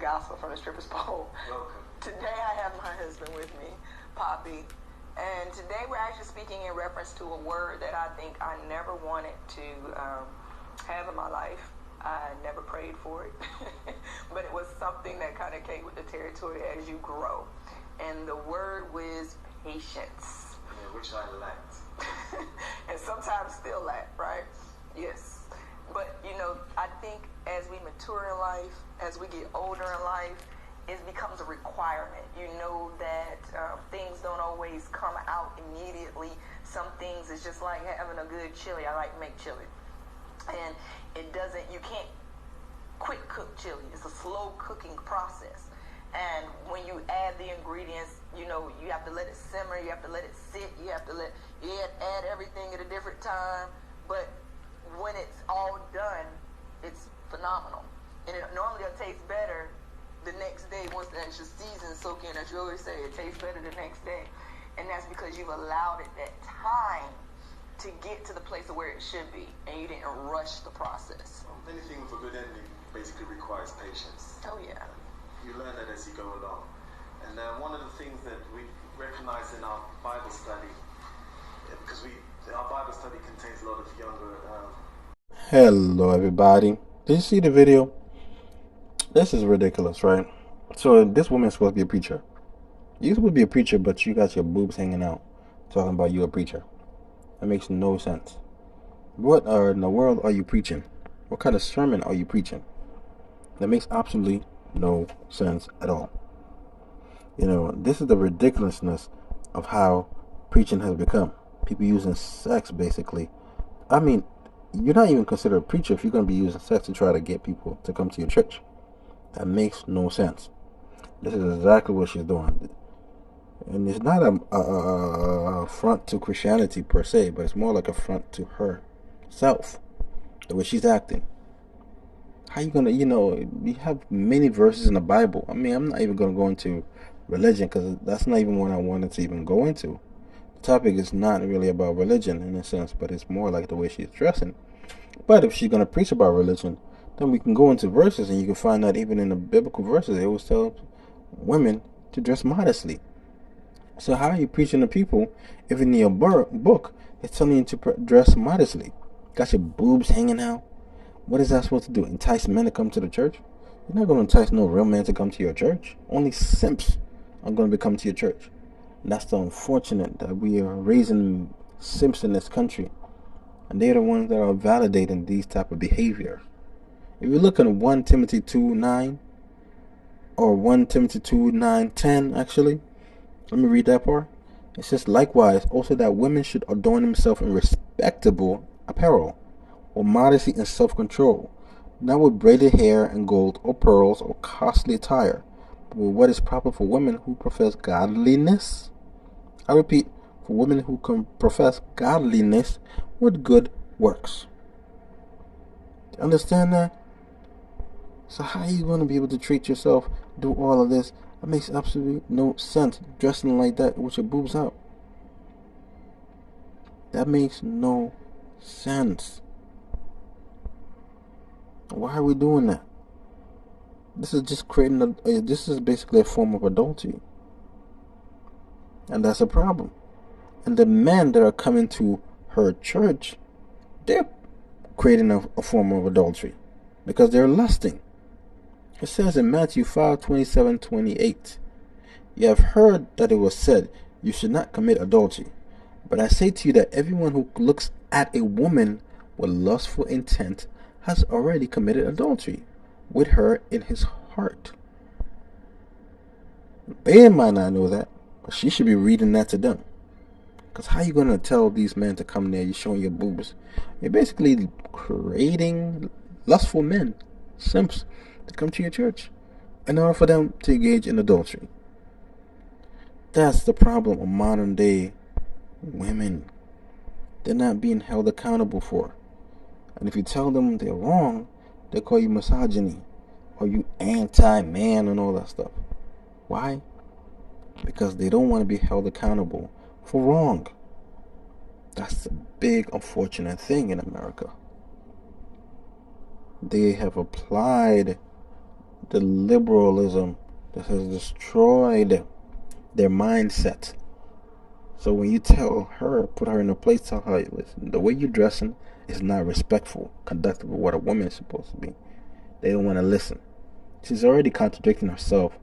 gospel from the stripper's pole. Welcome. Today I have my husband with me, Poppy, and today we're actually speaking in reference to a word that I think I never wanted to have in my life. I never prayed for it, but it was something that kind of came with the territory as you grow. And the word was patience. Yeah, which I lacked. And sometimes still lack, right? Yes. But, you know, I think as we mature in life, as we get older in life, it becomes a requirement. You know that things don't always come out immediately. Some things is just like having a good chili. I like to make chili. And it doesn't, you can't quick cook chili. It's a slow cooking process. And when you add the ingredients, you know, you have to let it simmer, you have to let it sit, you have to add everything at a different time. But when it's all done, it's phenomenal. And it normally will taste better the next day once the extra season soak in. As you always say, it tastes better the next day. And that's because you've allowed it that time to get to the place of where it should be, and you didn't rush the process. Anything with a good ending basically requires patience. Oh yeah. You learn that as you go along. And one of the things that we recognize in our Bible study, because our Bible study contains a lot of younger... Hello everybody. Did you see the video? This is ridiculous, right? So this woman's supposed to be a preacher. You're supposed to be a preacher, but you got your boobs hanging out talking about you a preacher. That makes no sense. What in the world are you preaching? What kind of sermon are you preaching? That makes absolutely no sense at all. You know, this is the ridiculousness of how preaching has become. People using sex, basically. I mean, you're not even considered a preacher if you're going to be using sex to try to get people to come to your church. That makes no sense. This is exactly what she's doing. And it's not a affront to Christianity per se, but it's more like a affront to herself, the way she's acting. How you gonna, we have many verses in the Bible. I mean, I'm not even gonna go into religion because that's not even what I wanted to even go into. The topic is not really about religion in a sense, but it's more like the way she's dressing. But if she's gonna preach about religion, then we can go into verses, and you can find that even in the biblical verses, it always tell women to dress modestly. So how are you preaching to people if in your book it's telling you to dress modestly? Got your boobs hanging out? What is that supposed to do? Entice men to come to the church? You're not going to entice no real man to come to your church. Only simps are going to come to your church. And that's the unfortunate that we are raising simps in this country. And they're the ones that are validating these type of behavior. If you look at 1 Timothy 2:9 or 1 Timothy 2:9-10 actually, let me read that part. It says, likewise, also that women should adorn themselves in respectable apparel, or modesty and self-control, not with braided hair and gold or pearls or costly attire, but with what is proper for women who profess godliness. I repeat, for women who can profess godliness with good works. Understand that? So how are you going to be able to treat yourself, do all of this? That makes absolutely no sense. Dressing like that with your boobs out. That makes no sense. Why are we doing that? This is just creating this is basically a form of adultery. And that's a problem. And the men that are coming to her church, they're creating a form of adultery because they're lusting. It says in Matthew 5:27-28, you have heard that it was said, you should not commit adultery. But I say to you that everyone who looks at a woman with lustful intent has already committed adultery with her in his heart. They might not know that, but she should be reading that to them. Because how are you going to tell these men to come there? You're showing your boobs. You're basically creating lustful men, simps, to come to your church in order for them to engage in adultery. That's the problem of modern day women. They're not being held accountable for. And if you tell them they're wrong, they call you misogyny or you anti-man and all that stuff. Why? Because they don't want to be held accountable for wrong. That's a big unfortunate thing in America. They have applied the liberalism that has destroyed their mindset. So when you tell her, put her in a place, tell her, listen, the way you're dressing is not respectful, conductive of what a woman is supposed to be. They don't want to listen. She's already contradicting herself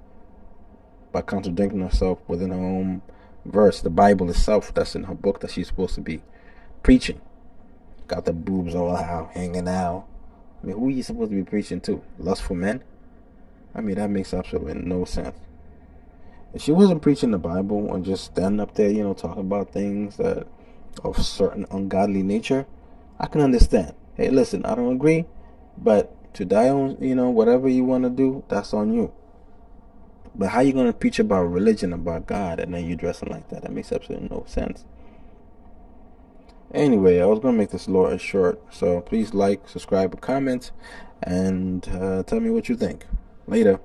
by contradicting herself within her own verse, the Bible itself that's in her book that she's supposed to be preaching. Got the boobs all out, hanging out. I mean, who are you supposed to be preaching to? Lustful men? I mean, that makes absolutely no sense. If she wasn't preaching the Bible and just standing up there, talking about things that of certain ungodly nature, I can understand. Hey, listen, I don't agree, but to die on, whatever you want to do, that's on you. But how you going to preach about religion, about God, and then you dressing like that? That makes absolutely no sense. Anyway, I was going to make this little short, so please like, subscribe, comment, and tell me what you think. Later.